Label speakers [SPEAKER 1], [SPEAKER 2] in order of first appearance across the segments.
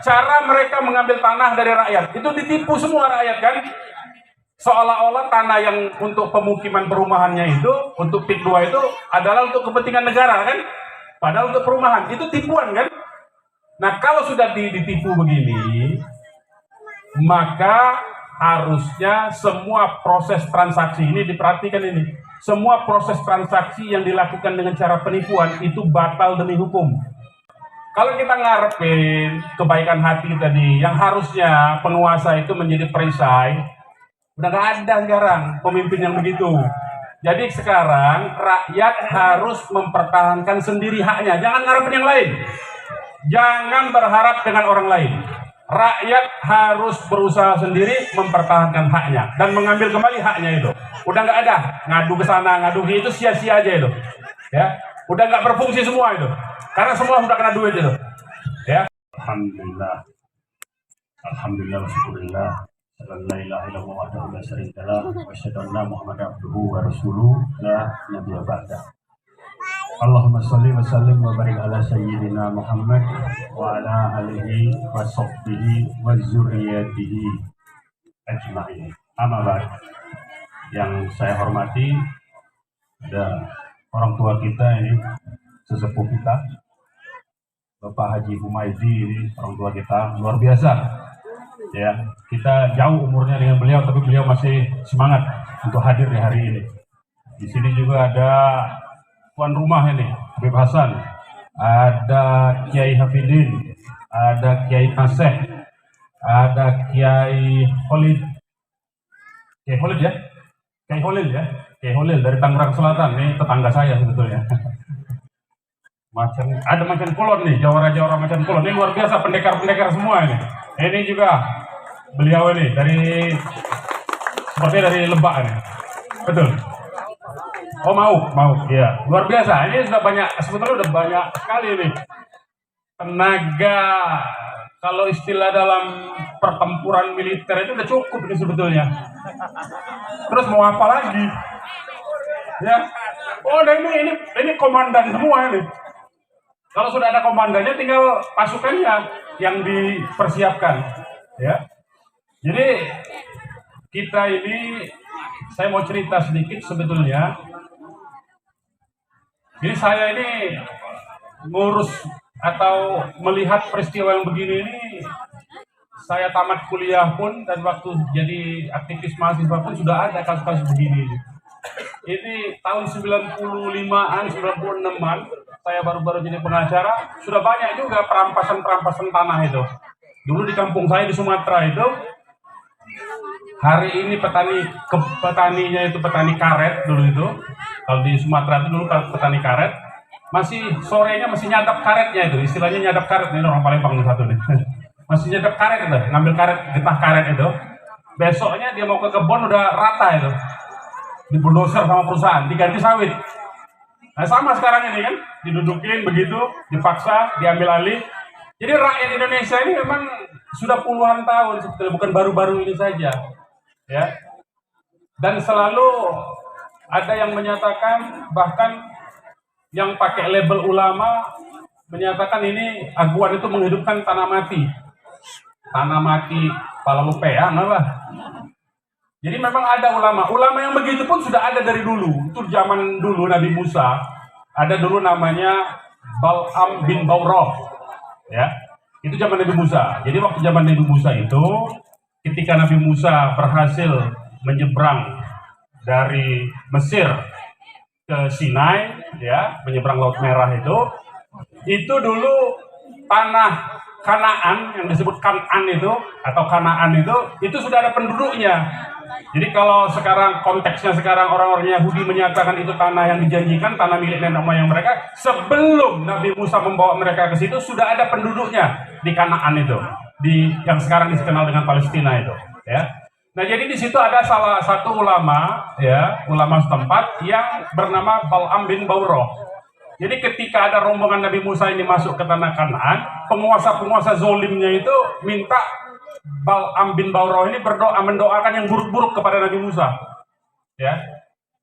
[SPEAKER 1] cara mereka mengambil tanah dari rakyat itu ditipu semua rakyat kan, seolah-olah tanah yang untuk pemukiman perumahannya itu untuk PIK 2 itu adalah untuk kepentingan negara kan, padahal untuk perumahan. Itu tipuan kan. Nah kalau sudah ditipu begini, maka harusnya semua proses transaksi ini diperhatikan ini. Semua proses transaksi yang dilakukan dengan cara penipuan itu batal demi hukum. Kalau kita ngarepin kebaikan hati tadi, yang harusnya penguasa itu menjadi perisai, udah nggak ada sekarang pemimpin yang begitu. Jadi sekarang rakyat harus mempertahankan sendiri haknya, jangan ngarepin yang lain. Jangan berharap dengan orang lain. Rakyat harus berusaha sendiri mempertahankan haknya dan mengambil kembali haknya itu. Udah nggak ada ngadu ke sana, ngadu ke itu, sia-sia aja itu. Ya, udah nggak berfungsi semua itu. Karena semua sudah kena duit itu. Ya. Alhamdulillah. Alhamdulillah wa syukurillah. La ilaha illallah wahdahu la syarikalah wa asyhadu anna Muhammadan abduhu wa rasuluhu la nabiyya ba'da. Allahumma sholli wa sallim wa barik ala sayyidina Muhammad wa ala alihi wa sahbihi wa dzurriyyatihi ajma'in. Amma ba'd. Yang saya hormati ada orang tua kita ini, sesepuh kita, Bapak Haji Humaydi, ini orang tua kita luar biasa. Ya, kita jauh umurnya dengan beliau, tapi beliau masih semangat untuk hadir di hari ini. Di sini juga ada tuan rumah ini, Habib Hasan, ada Kiai Hafidin, ada Kiai Naseh, ada Kiai Khalid, Kiai Khalid ya, Kiai Khalil ya, Kiai Khalil dari Tangerang Selatan, ini tetangga saya sebetulnya. Ada Macan Kulon nih, jawara-jawara Macan Kulon, ini luar biasa, pendekar-pendekar semua ini. Ini juga beliau ini sepertinya dari Lebak ini, betul. Oh mau, ya luar biasa. Ini sudah banyak, sebetulnya udah banyak sekali ini tenaga. Kalau istilah dalam pertempuran militer itu udah cukup ini sebetulnya. Terus mau apa lagi? Ya, oh nah ini komandan semua ini. Kalau sudah ada komandannya, tinggal pasukannya yang dipersiapkan. Ya, jadi kita ini, saya mau cerita sedikit sebetulnya. Jadi saya ini ngurus atau melihat peristiwa yang begini ini, saya tamat kuliah pun dan waktu jadi aktivis mahasiswa pun sudah ada kasus-kasus begini. Ini tahun 95-an, 96-an, saya baru-baru jadi pengacara, sudah banyak juga perampasan-perampasan tanah itu. Dulu di kampung saya di Sumatera itu, hari ini petaninya itu petani karet dulu itu. Kalau di Sumatera itu dulu petani karet, sorenya masih nyadap karetnya itu, istilahnya nyadap karet, ini orang Palembang satu nih. Masih nyadap karet itu, ngambil karet, getah karet itu. Besoknya dia mau ke kebun udah rata itu, dibulldozer sama perusahaan, diganti sawit. Nah sama sekarang ini kan, didudukin begitu, dipaksa, diambil alih. Jadi rakyat Indonesia ini memang sudah puluhan tahun sebetulnya, bukan baru-baru ini saja. Ya. Dan selalu ada yang menyatakan, bahkan yang pakai label ulama menyatakan ini aguan itu menghidupkan tanah mati. Tanah mati pala lupean lah. Jadi memang ada ulama yang begitu pun sudah ada dari dulu. Itu zaman dulu Nabi Musa, ada dulu namanya Bal'am bin Bawrah. Ya, itu zaman Nabi Musa. Jadi waktu zaman Nabi Musa itu, ketika Nabi Musa berhasil menyeberang dari Mesir ke Sinai, ya, menyeberang Laut Merah itu dulu tanah Kanaan yang disebut Kanaan itu atau Kanaan itu sudah ada penduduknya. Jadi kalau sekarang konteksnya sekarang orang-orang Yahudi menyatakan itu tanah yang dijanjikan, tanah milik nenek moyang mereka, sebelum Nabi Musa membawa mereka ke situ sudah ada penduduknya di Kanaan itu, yang sekarang dikenal dengan Palestina itu, ya. Nah, jadi di situ ada salah satu ulama, ya, ulama setempat yang bernama Bal'am bin Bawrah. Jadi ketika ada rombongan Nabi Musa ini masuk ke tanah Kanaan, penguasa-penguasa zolimnya itu minta Bal'am bin Bawrah ini mendoakan yang buruk-buruk kepada Nabi Musa. Ya.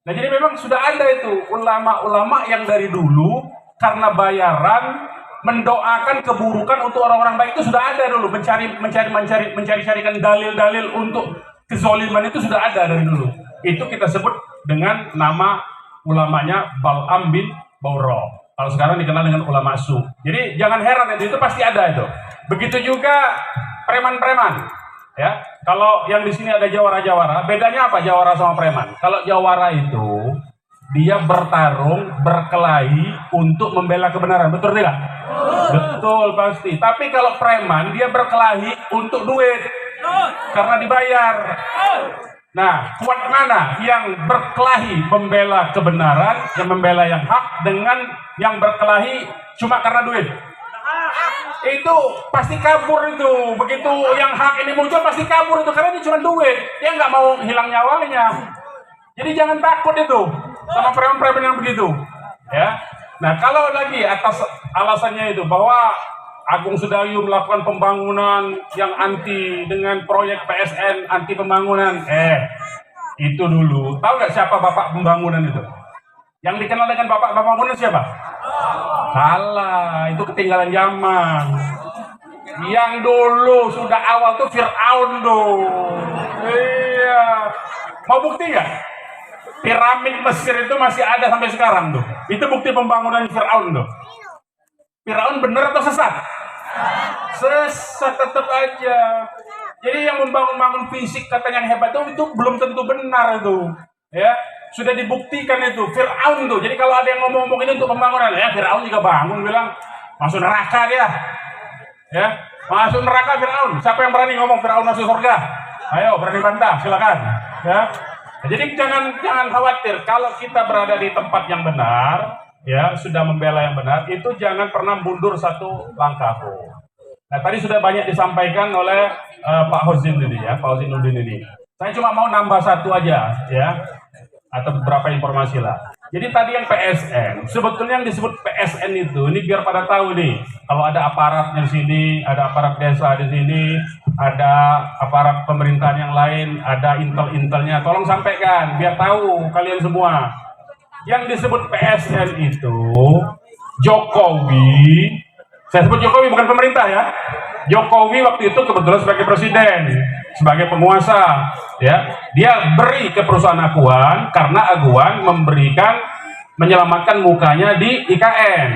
[SPEAKER 1] Nah, jadi memang sudah ada itu ulama-ulama yang dari dulu karena bayaran mendoakan keburukan untuk orang-orang baik itu sudah ada dulu. Mencari-carikan dalil-dalil untuk kezoliman itu sudah ada dari dulu. Itu kita sebut dengan nama ulamanya Bal'am bin Baura. Kalau sekarang dikenal dengan ulama su. Jadi jangan heran itu pasti ada itu. Begitu juga preman-preman. Ya, kalau yang di sini ada jawara-jawara, bedanya apa jawara sama preman? Kalau jawara itu dia bertarung, berkelahi untuk membela kebenaran, betul tidak? Betul pasti. Tapi kalau preman dia berkelahi untuk duit, karena dibayar. Nah, kuat mana yang berkelahi membela kebenaran, yang membela yang hak, dengan yang berkelahi cuma karena duit? Itu pasti kabur itu. Begitu yang hak ini muncul pasti kabur itu, karena ini cuma duit. Dia nggak mau hilang nyawanya. Jadi jangan takut itu sama preman-preman yang begitu, ya. Nah, kalau lagi atas alasannya itu bahwa Agung Sedayu melakukan pembangunan yang anti dengan proyek PSN, anti pembangunan, itu dulu. Tahu nggak siapa bapak pembangunan itu? Yang dikenal dengan bapak pembangunan siapa? Salah, itu ketinggalan zaman. Yang dulu sudah awal tuh Fir'aun tuh. Iya. Mau bukti nggak? Piramid Mesir itu masih ada sampai sekarang tuh. Itu bukti pembangunan Fir'aun tuh. Fir'aun bener atau sesat? Sesat tetap aja. Jadi yang membangun fisik katanya yang hebat itu belum tentu benar itu. Ya, sudah dibuktikan itu Fir'aun tuh. Jadi kalau ada yang ngomong-ngomong ini untuk pembangunan, ya Fir'aun juga bangun bilang masuk neraka dia. Ya, masuk neraka Fir'aun. Siapa yang berani ngomong Fir'aun masuk surga? Ayo, berani bantah, silakan. Ya. Jadi jangan khawatir kalau kita berada di tempat yang benar, ya sudah membela yang benar, itu jangan pernah mundur satu langkah pun. Nah, tadi sudah banyak disampaikan oleh Pak Hozin ini ya, Pak Hozinuddin ini. Saya cuma mau nambah satu aja ya, atau beberapa informasi lah. Jadi tadi yang PSN, sebetulnya yang disebut PSN itu, ini biar pada tahu nih, kalau ada aparatnya di sini, ada aparat desa di sini, ada aparat pemerintahan yang lain, ada intel-intelnya, tolong sampaikan, biar tahu kalian semua. Yang disebut PSN itu, Jokowi, saya sebut Jokowi bukan pemerintah ya, Jokowi waktu itu kebetulan sebagai presiden, sebagai penguasa, ya, dia beri ke perusahaan Aguan karena Aguan menyelamatkan mukanya di IKN,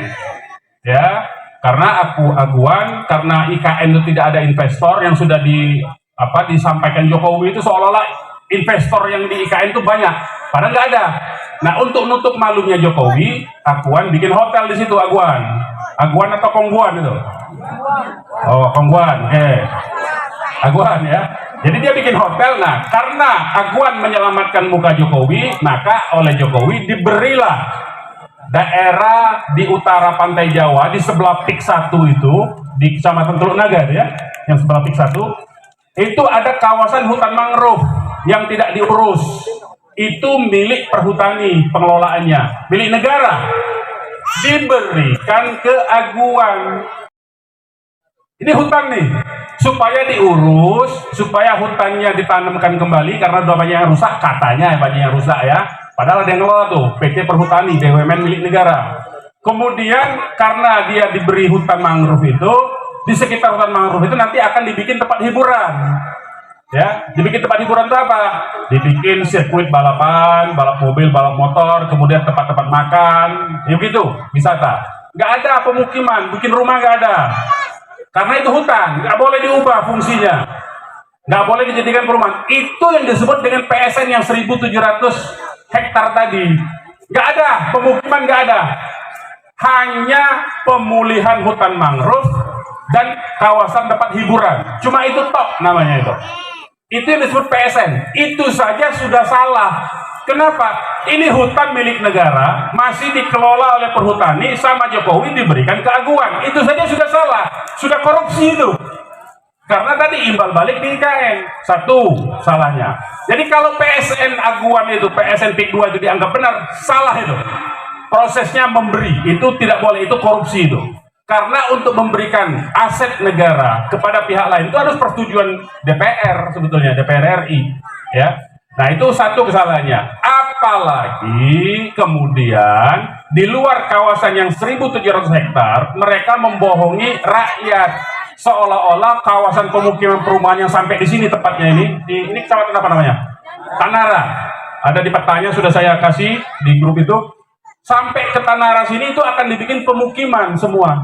[SPEAKER 1] ya, karena Aguan, karena IKN itu tidak ada investor yang sudah disampaikan Jokowi itu seolah-olah investor yang di IKN itu banyak, padahal nggak ada. Nah, untuk nutup malunya Jokowi, Aguan bikin hotel di situ. Aguan atau Kongguan itu? Oh, Kongguan, Aguan ya. Jadi dia bikin hotel. Nah, karena Aguan menyelamatkan muka Jokowi, maka oleh Jokowi diberilah daerah di utara pantai Jawa, di sebelah PIK 1 itu, di Kecamatan Teluk Naga ya, yang sebelah PIK 1, itu ada kawasan hutan mangrove yang tidak diurus. Itu milik perhutani pengelolaannya, milik negara, diberikan ke Aguan. Ini hutan nih, supaya diurus, supaya hutannya ditanamkan kembali karena udah banyak yang rusak, katanya banyak yang rusak ya. Padahal ada yang ngelola tuh, PT Perhutani, BUMN milik negara. Kemudian karena dia diberi hutan mangrove itu, di sekitar hutan mangrove itu nanti akan dibikin tempat hiburan. Ya, dibikin tempat hiburan itu apa? Dibikin sirkuit balapan, balap mobil, balap motor, kemudian tempat-tempat makan, ya begitu, wisata. Nggak ada pemukiman, bikin rumah nggak ada. Karena itu hutan, nggak boleh diubah fungsinya. Nggak boleh dijadikan perumahan. Itu yang disebut dengan PSN yang 1.700 hektar tadi. Nggak ada, pemukiman nggak ada. Hanya pemulihan hutan mangrove dan kawasan tempat hiburan. Cuma itu top namanya itu. Itu yang disebut PSN. Itu saja sudah salah. Kenapa? Ini hutan milik negara, masih dikelola oleh perhutani, sama Jokowi diberikan ke Aguan. Itu saja sudah salah. Sudah korupsi itu. Karena tadi imbal balik di IKN. Satu salahnya. Jadi kalau PSN Aguan itu, PSN PIK 2 itu dianggap benar, salah itu. Prosesnya memberi, itu tidak boleh, itu korupsi itu. Karena untuk memberikan aset negara kepada pihak lain itu harus persetujuan DPR sebetulnya, DPR RI, ya. Nah, itu satu kesalahannya. Apalagi kemudian di luar kawasan yang 1.700 hektar mereka membohongi rakyat seolah-olah kawasan pemukiman perumahan yang sampai di sini tepatnya ini kecamatan apa namanya? Tanara. Ada di petanya sudah saya kasih di grup itu. Sampai ke Tanara sini itu akan dibikin pemukiman semua.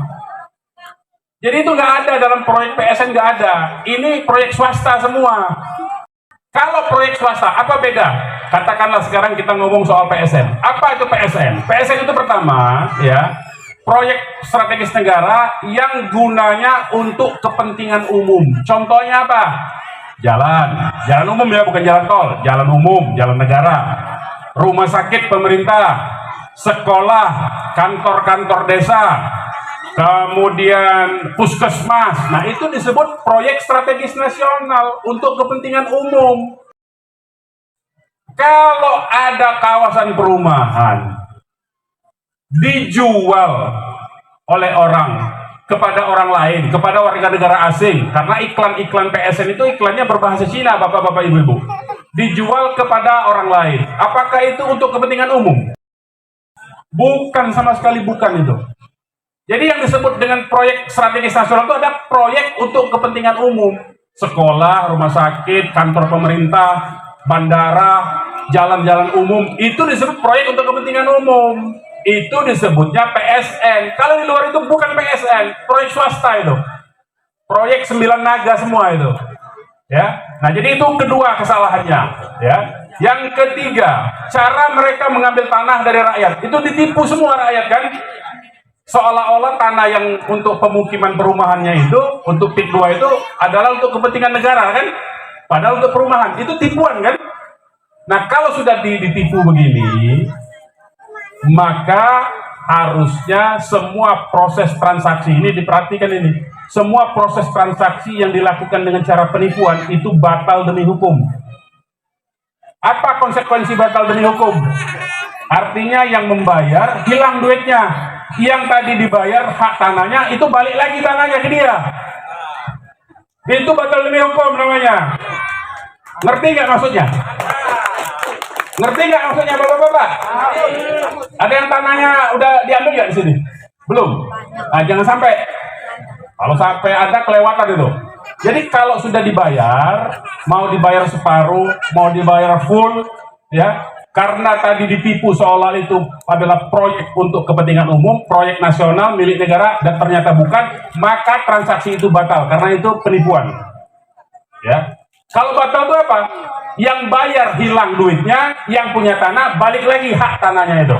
[SPEAKER 1] Jadi itu nggak ada dalam proyek PSN, nggak ada. Ini proyek swasta semua. Kalau proyek swasta, apa beda? Katakanlah sekarang kita ngomong soal PSN. Apa itu PSN? PSN itu pertama, ya, proyek strategis negara yang gunanya untuk kepentingan umum. Contohnya apa? Jalan umum ya, bukan jalan tol. Jalan umum, jalan negara. Rumah sakit pemerintah, sekolah, kantor-kantor desa, kemudian puskesmas. Nah, itu disebut proyek strategis nasional untuk kepentingan umum. Kalau ada kawasan perumahan dijual oleh orang kepada orang lain, kepada warga negara asing, karena iklan-iklan PSN itu iklannya berbahasa Cina, bapak-bapak, ibu-ibu, dijual kepada orang lain. Apakah itu untuk kepentingan umum? Bukan, sama sekali bukan itu. Jadi yang disebut dengan proyek strategis nasional itu ada proyek untuk kepentingan umum. Sekolah, rumah sakit, kantor pemerintah, bandara, jalan-jalan umum, itu disebut proyek untuk kepentingan umum. Itu disebutnya PSN. Kalau di luar itu bukan PSN, proyek swasta itu. Proyek 9 naga semua itu. Ya. Nah, jadi itu kedua kesalahannya, ya. Yang ketiga, cara mereka mengambil tanah dari rakyat. Itu ditipu semua rakyat kan? Seolah-olah tanah yang untuk pemukiman perumahannya itu, untuk PIK 2 itu adalah untuk kepentingan negara kan? Padahal untuk perumahan. Itu tipuan kan? Nah, kalau sudah ditipu begini, maka harusnya semua proses transaksi ini diperhatikan ini. Semua proses transaksi yang dilakukan dengan cara penipuan itu batal demi hukum. Apa konsekuensi batal demi hukum? Artinya yang membayar hilang duitnya. Yang tadi dibayar hak tanahnya itu balik lagi tanahnya ke dia. Itu batal demi hukum namanya. Ngerti nggak maksudnya? Ngerti nggak maksudnya bapak-bapak? Ada yang tanahnya udah diambil nggak di sini? Belum. Nah, jangan sampai. Kalau sampai ada kelewatan itu. Jadi kalau sudah dibayar, mau dibayar separuh, mau dibayar full, ya, karena tadi ditipu seolah itu adalah proyek untuk kepentingan umum, proyek nasional milik negara, dan ternyata bukan, maka transaksi itu batal karena itu penipuan. Ya. Kalau batal itu apa? Yang bayar hilang duitnya, yang punya tanah balik lagi hak tanahnya itu.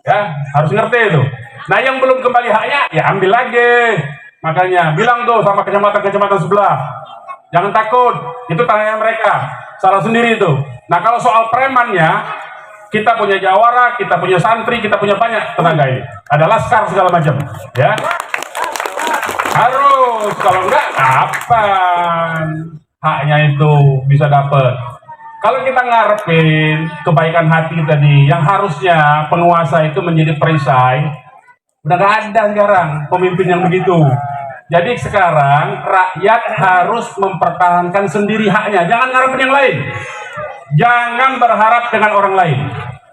[SPEAKER 1] Ya, harus ngerti itu. Nah, yang belum kembali haknya, ya ambil lagi. Makanya bilang tuh sama kecamatan-kecamatan sebelah, jangan takut, itu tanahnya mereka, salah sendiri itu. Nah, kalau soal premannya, kita punya jawara, kita punya santri, kita punya banyak tenaga ini. Ada laskar segala macam, ya. Harus, kalau enggak, kapan haknya itu bisa dapat? Kalau kita ngarepin kebaikan hati tadi, yang harusnya penguasa itu menjadi perisai, udah nggak ada sekarang pemimpin yang begitu. Jadi sekarang rakyat harus mempertahankan sendiri haknya. Jangan ngarepin yang lain. Jangan berharap dengan orang lain.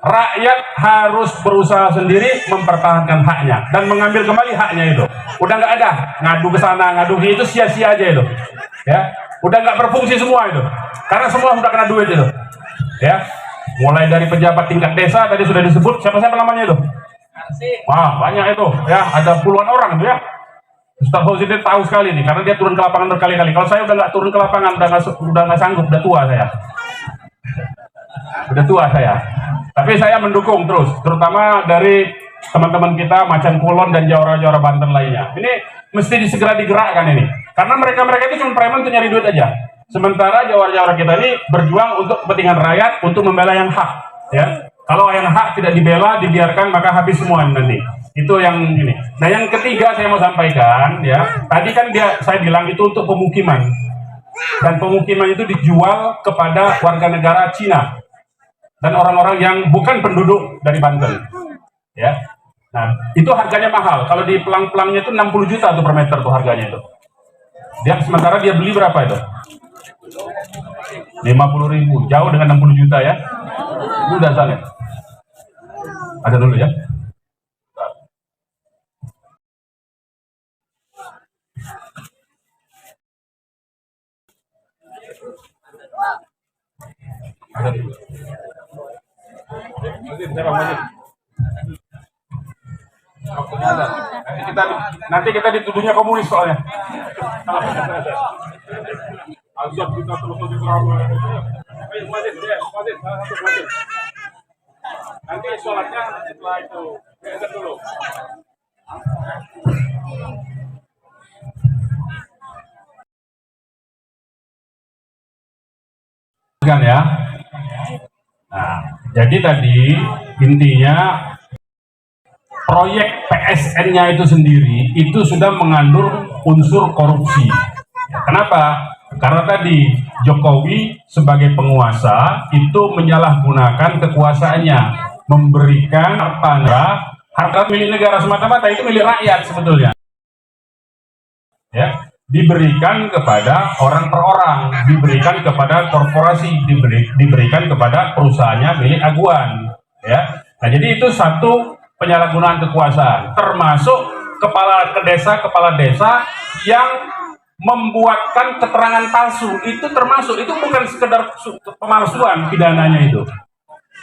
[SPEAKER 1] Rakyat harus berusaha sendiri mempertahankan haknya dan mengambil kembali haknya itu. Udah nggak ada ngadu ke sana, ngadu ke itu, sia-sia aja itu. Ya, udah nggak berfungsi semua itu. Karena semua sudah kena duit itu. Ya, mulai dari pejabat tingkat desa tadi sudah disebut, siapa-siapa namanya itu. Wah, banyak itu. Ya, ada puluhan orang itu ya. Ustaz Fauzi tahu sekali nih, karena dia turun ke lapangan berkali-kali. Kalau saya udah nggak turun ke lapangan, udah nggak sanggup, udah tua saya. Udah tua saya. Tapi saya mendukung terus, terutama dari teman-teman kita Macan Kulon dan Jawara-Jawara Banten lainnya. Ini mesti segera digerakkan ini, karena mereka itu cuma preman untuk nyari duit aja. Sementara Jawara-Jawara kita ini berjuang untuk kepentingan rakyat, untuk membela yang hak. Ya, kalau yang hak tidak dibela, dibiarkan, maka habis semua nanti. Itu yang ini. Nah, yang ketiga saya mau sampaikan, ya, tadi kan saya bilang itu untuk pemukiman, dan pemukiman itu dijual kepada warga negara Cina dan orang-orang yang bukan penduduk dari Banten, ya. Nah, itu harganya mahal. Kalau di pelang-pelangnya itu 60 juta tuh per meter tuh harganya itu. Sementara dia beli berapa itu? 50.000, jauh dengan 60 juta ya. Udah sana. Ada dulu ya. Ada dulu. Nanti kita dituduhnya komunis soalnya. Azab kita terus nanti sholatnya setelah itu kita dulu. Kan ya. Nah, jadi tadi intinya proyek PSN-nya itu sendiri itu sudah mengandung unsur korupsi. Kenapa? Karena tadi Jokowi sebagai penguasa itu menyalahgunakan kekuasaannya, memberikan harta milik negara semata-mata, itu milik rakyat sebetulnya. Ya, diberikan kepada orang per orang, diberikan kepada korporasi, diberikan kepada perusahaannya milik aguan. Ya, nah jadi itu satu penyalahgunaan kekuasaan, termasuk kepala desa yang membuatkan keterangan palsu, itu termasuk, itu bukan sekedar pemalsuan pidananya itu,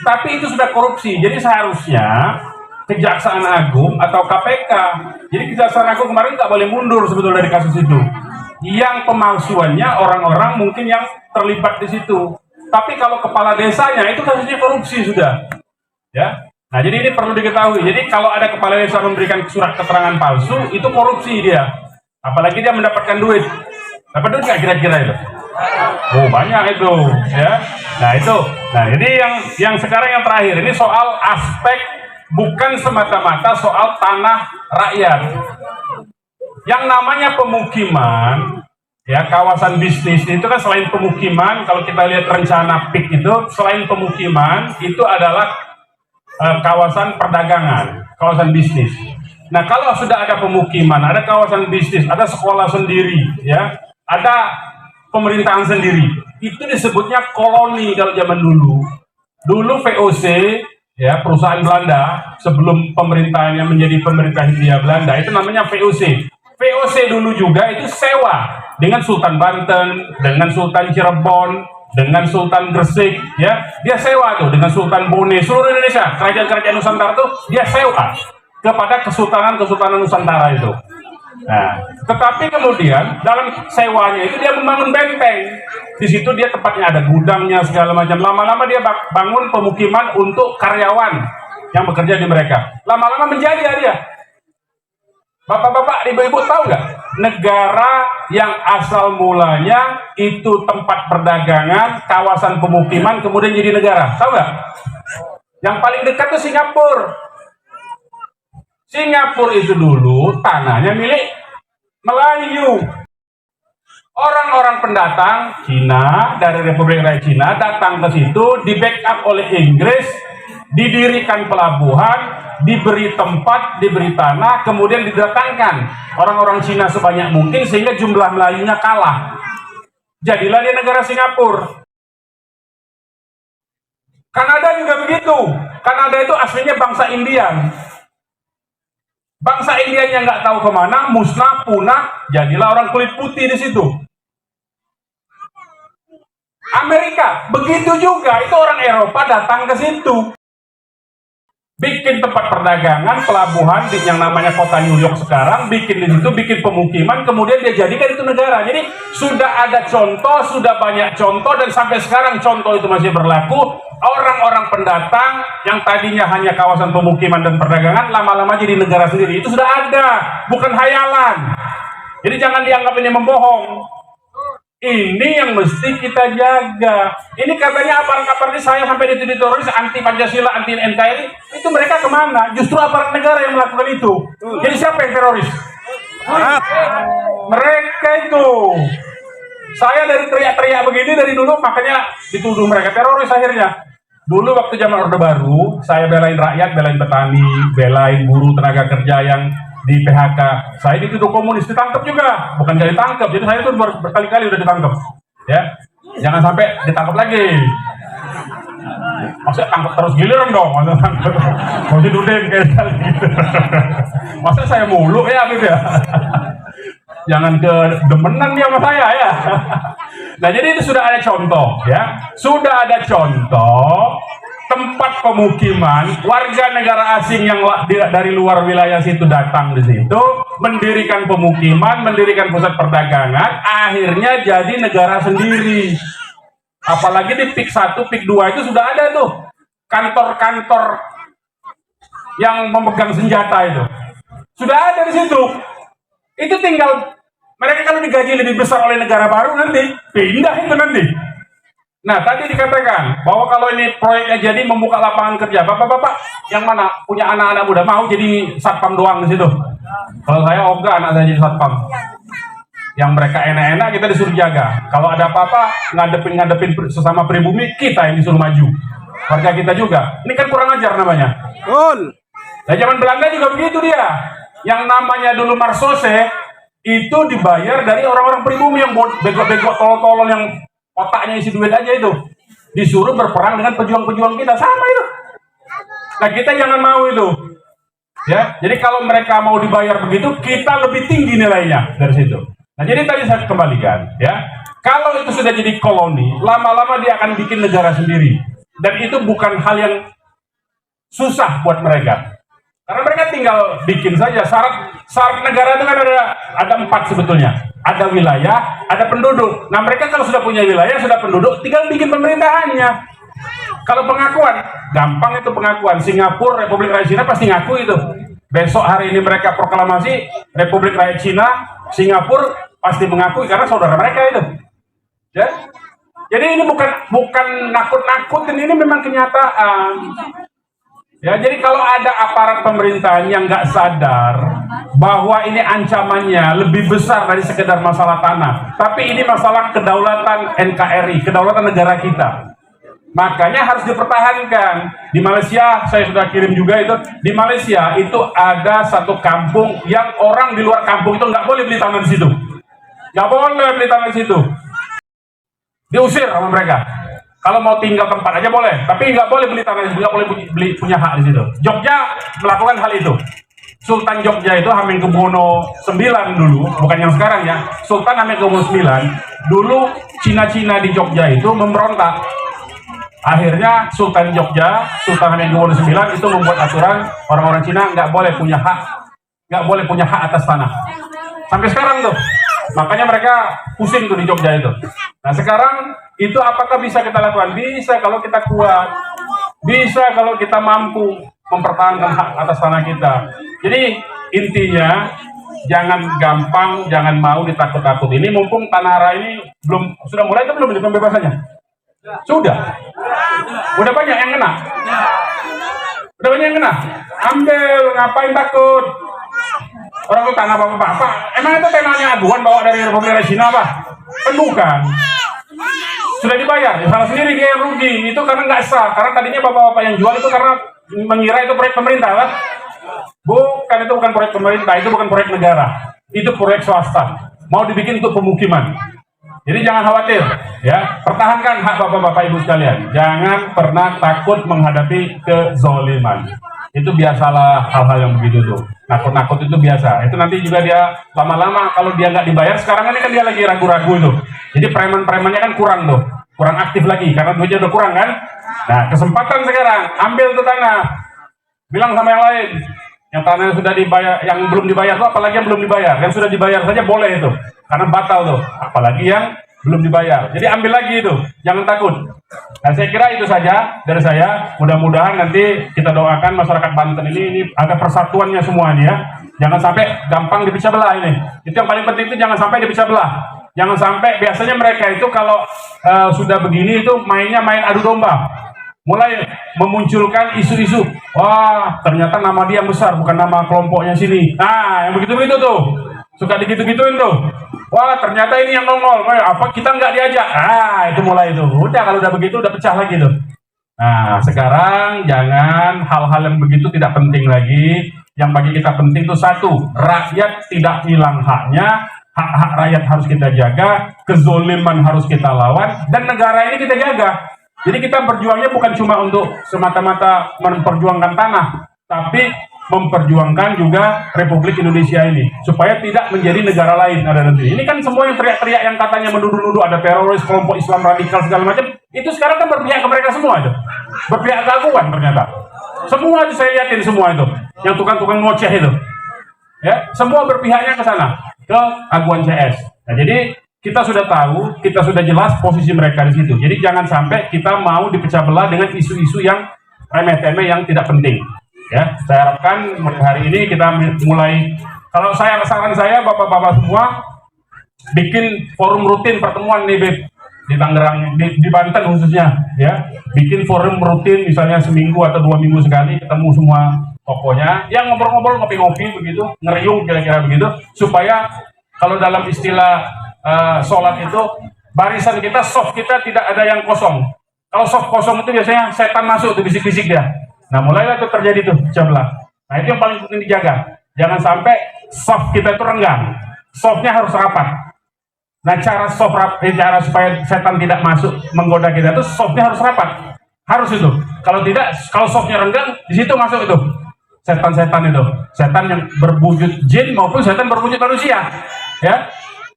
[SPEAKER 1] tapi itu sudah korupsi. Jadi seharusnya Kejaksaan Agung atau KPK, jadi Kejaksaan Agung kemarin nggak boleh mundur sebetulnya dari kasus itu. Yang pemalsuannya orang-orang mungkin yang terlibat di situ, tapi kalau kepala desanya itu kasusnya korupsi sudah. Ya, nah jadi ini perlu diketahui. Jadi kalau ada kepala desa memberikan surat keterangan palsu, itu korupsi dia. Apalagi dia mendapatkan duit. Dapat duit nggak kira-kira itu? Oh banyak itu, ya. Nah itu, nah ini yang sekarang yang terakhir ini soal aspek bukan semata-mata soal tanah rakyat. Yang namanya pemukiman, ya kawasan bisnis itu kan selain pemukiman, kalau kita lihat rencana PIK itu selain pemukiman itu adalah kawasan perdagangan, kawasan bisnis. Nah kalau sudah ada pemukiman, ada kawasan bisnis, ada sekolah sendiri, ya, ada pemerintahan sendiri, itu disebutnya koloni kalau zaman dulu. Dulu VOC, ya perusahaan Belanda sebelum pemerintahannya menjadi pemerintah Hindia Belanda itu namanya VOC. VOC dulu juga itu sewa dengan Sultan Banten, dengan Sultan Cirebon, dengan Sultan Gresik, ya dia sewa tuh dengan Sultan Bone, seluruh Indonesia, kerajaan-kerajaan Nusantara tuh dia sewa kepada kesultanan Nusantara itu. Nah, tetapi kemudian dalam sewanya itu dia membangun benteng. Di situ dia tempatnya ada gudangnya segala macam. Lama-lama dia bangun pemukiman untuk karyawan yang bekerja di mereka. Lama-lama menjadi dia. Bapak-bapak, ibu-ibu tahu nggak? Negara yang asal mulanya itu tempat perdagangan, kawasan pemukiman, kemudian jadi negara. Tahu nggak? Yang paling dekat itu Singapura. Singapura itu dulu tanahnya milik Melayu. Orang-orang pendatang Cina dari Republik Rakyat Cina datang ke situ, di backup oleh Inggris, didirikan pelabuhan, diberi tempat, diberi tanah, kemudian didatangkan orang-orang Cina sebanyak mungkin sehingga jumlah Melayunya kalah. Jadilah dia negara Singapura. Kanada juga begitu. Kanada itu aslinya bangsa Indian. Bangsa Indianya nggak tahu kemana, musnah, punah, jadilah orang kulit putih di situ. Amerika begitu juga, itu orang Eropa datang ke situ, bikin tempat perdagangan, pelabuhan di yang namanya kota New York sekarang, bikin di situ, bikin pemukiman, kemudian dia jadikan itu negara. Jadi sudah ada contoh, sudah banyak contoh, dan sampai sekarang contoh itu masih berlaku. Orang-orang pendatang yang tadinya hanya kawasan pemukiman dan perdagangan, lama-lama jadi negara sendiri. Itu sudah ada, bukan hayalan. Jadi jangan dianggap ini membohong. Ini yang mesti kita jaga. Ini katanya aparat-aparat ini saya sampai dituduh teroris, anti Pancasila, anti NKRI. Itu mereka kemana? Justru aparat negara yang melakukan itu. Jadi siapa yang teroris? Mereka itu. Saya dari teriak-teriak begini dari dulu, makanya dituduh mereka teroris akhirnya. Dulu waktu zaman Orde Baru, saya belain rakyat, belain petani, belain buruh tenaga kerja yang di PHK. Saya dituduh komunis, ditangkap juga. Bukan jadi tangkap, jadi saya tuh berkali-kali udah ditangkap. Ya, jangan sampai ditangkap lagi. Masa tangkap terus giliran dong, masa tangkap. Masih dudeng kayak gitu. Masa saya mulu ya gitu ya. Jangan ke demenan dia sama saya ya. Nah jadi itu sudah ada contoh ya. Sudah ada contoh tempat pemukiman warga negara asing yang dari luar wilayah situ datang di situ, mendirikan pemukiman, mendirikan pusat perdagangan, akhirnya jadi negara sendiri. Apalagi di PIK 1, PIK 2 itu sudah ada tuh kantor-kantor yang memegang senjata itu. Sudah ada di situ. Itu tinggal mereka kalau digaji lebih besar oleh negara baru nanti pindah itu nanti. Nah, tadi dikatakan bahwa kalau ini proyeknya jadi membuka lapangan kerja, bapak-bapak yang mana punya anak-anak muda mau jadi satpam doang di situ? Kalau saya ogah anak saya jadi satpam. Yang mereka enak-enak kita disuruh jaga. Kalau ada apa-apa ngadepin sesama pribumi kita yang disuruh maju. Warga kita juga. Ini kan kurang ajar namanya.
[SPEAKER 2] Betul.
[SPEAKER 1] Nah, zaman Belanda juga begitu dia. Yang namanya dulu marsose itu dibayar dari orang-orang pribumi yang bego-bego tolol-tolol yang otaknya isi duit aja itu, disuruh berperang dengan pejuang-pejuang kita, sama itu. Nah kita jangan mau itu ya. Jadi kalau mereka mau dibayar begitu, kita lebih tinggi nilainya dari situ. Nah jadi tadi saya kembalikan ya, kalau itu sudah jadi koloni, lama-lama dia akan bikin negara sendiri, dan itu bukan hal yang susah buat mereka, karena mereka tinggal bikin saja. Syarat negara itu kan ada 4 sebetulnya. Ada wilayah, ada penduduk. Nah mereka kalau sudah punya wilayah, sudah penduduk, tinggal bikin pemerintahannya. Kalau pengakuan, gampang itu pengakuan. Singapura, Republik Rakyat Cina pasti ngaku itu. Besok hari ini mereka proklamasi Republik Rakyat Cina, Singapura pasti mengakui karena saudara mereka itu. Ya? Jadi ini bukan nakut-nakutin, ini memang kenyataan. Ya, jadi kalau ada aparat pemerintahan yang nggak sadar bahwa ini ancamannya lebih besar dari sekedar masalah tanah, tapi ini masalah kedaulatan NKRI, kedaulatan negara kita, makanya harus dipertahankan. Di Malaysia, saya sudah kirim juga itu, di Malaysia itu ada satu kampung yang orang di luar kampung itu nggak boleh beli tanah di situ, nggak boleh beli tanah di situ, diusir sama mereka. Kalau mau tinggal tempat aja boleh, tapi nggak boleh beli tanah, nggak boleh punya hak di situ. Jogja melakukan hal itu. Sultan Jogja itu Hamengkubuwono IX dulu, bukan yang sekarang ya. Sultan Hamengkubuwono IX dulu Cina-Cina di Jogja itu memberontak. Akhirnya Sultan Jogja, Sultan Hamengkubuwono IX itu membuat aturan orang-orang Cina nggak boleh punya hak atas tanah. Sampai sekarang tuh. Makanya mereka pusing tuh di Jogja itu. Nah sekarang itu apakah bisa kita lakukan? Bisa kalau kita kuat. Bisa kalau kita mampu mempertahankan hak atas tanah kita. Jadi intinya jangan gampang, jangan mau ditakut-takut. Ini mumpung Tanah Hara ini sudah mulai itu belum pembebasannya? Sudah. Udah banyak yang kena. Udah banyak yang kena. Ambil, ngapain takut? Orang itu tanah apa? Emang itu tanahnya aduan bawa dari Republik Rakyat Cina apa? Kan bukan. Sudah dibayar, salah sendiri dia yang rugi. Itu karena nggak sah. Karena tadinya bapak-bapak yang jual itu karena mengira itu proyek pemerintah kan? Bukan, itu bukan proyek pemerintah, itu bukan proyek negara. Itu proyek swasta. Mau dibikin untuk pemukiman. Jadi jangan khawatir, ya. Pertahankan hak bapak-bapak ibu sekalian. Jangan pernah takut menghadapi kezoliman. Itu biasalah hal-hal yang begitu tuh. Nakut-nakut itu biasa. Itu nanti juga dia lama-lama kalau dia nggak dibayar, sekarang ini kan dia lagi ragu-ragu itu. Jadi preman-premannya kan kurang tuh, kurang aktif lagi karena duitnya udah kurang kan. Nah kesempatan sekarang, ambil tuh tanah, bilang sama yang lain, yang tanah yang sudah dibayar, yang belum dibayar tuh, apalagi yang belum dibayar, yang sudah dibayar saja boleh itu, karena batal tuh, apalagi yang belum dibayar. Jadi ambil lagi itu, jangan takut. Nah saya kira itu saja dari saya. Mudah-mudahan nanti kita doakan masyarakat Banten ini ada persatuannya semua ini ya. Jangan sampai gampang dipecah belah ini. Itu yang paling penting, itu jangan sampai dipecah belah. Jangan sampai, biasanya mereka itu kalau sudah begini itu mainnya main adu domba. Mulai memunculkan isu-isu. Wah ternyata nama dia besar, bukan nama kelompoknya sini. Nah yang begitu-begitu tuh. Suka digitu-gituin tuh. Wah ternyata ini yang nongol, apa kita nggak diajak? Ah itu mulai itu. Udah kalau udah begitu udah pecah lagi tuh. Nah sekarang jangan hal-hal yang begitu tidak penting lagi. Yang bagi kita penting itu satu, rakyat tidak hilang haknya, hak-hak rakyat harus kita jaga, kezoliman harus kita lawan, dan negara ini kita jaga. Jadi kita berjuangnya bukan cuma untuk semata-mata memperjuangkan tanah, tapi memperjuangkan juga Republik Indonesia ini supaya tidak menjadi negara lain ada nanti. Ini kan semua yang teriak-teriak yang katanya menuduh-nuduh ada teroris, kelompok Islam radikal segala macam, itu sekarang kan berpihak ke mereka semua itu. Berpihak ke aku kan ternyata. Semua itu saya lihatin semua itu. Yang tukang-tukang ngoceh itu. Ya, semua berpihaknya ke sana, ke Aguan CS. Nah, jadi kita sudah tahu, kita sudah jelas posisi mereka di situ. Jadi jangan sampai kita mau dipecah belah dengan isu-isu yang remeh-temeh yang tidak penting. Ya, saya harapkan hari ini kita mulai. Kalau saran saya, bapak-bapak semua bikin forum rutin pertemuan nih, Beb, di Tangerang, di Banten khususnya, ya, bikin forum rutin misalnya seminggu atau 2 minggu sekali ketemu semua tokohnya, yang ngobrol-ngobrol, ngopi-ngopi begitu, ngeriung kira-kira begitu, supaya kalau dalam istilah sholat itu barisan kita, soft kita tidak ada yang kosong. Kalau soft kosong itu biasanya setan masuk tuh, bisik-bisik dia. Nah mulailah itu terjadi tuh pecah belah. Nah itu yang paling penting dijaga. Jangan sampai soft kita itu renggang. Softnya harus rapat. Nah cara cara supaya setan tidak masuk menggoda kita itu softnya harus rapat. Harus itu. Kalau tidak, kalau softnya renggang, di situ masuk itu setan-setan itu. Setan yang berwujud jin maupun setan berwujud manusia. Ya.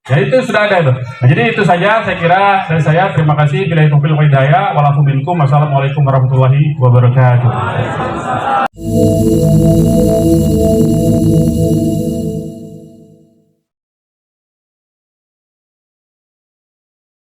[SPEAKER 1] Jadi itu sudah ada itu. Nah, jadi itu saja saya kira dari saya. Terima kasih. Billahi taufiq wal hidayah. Wassalamualaikum warahmatullahi wabarakatuh.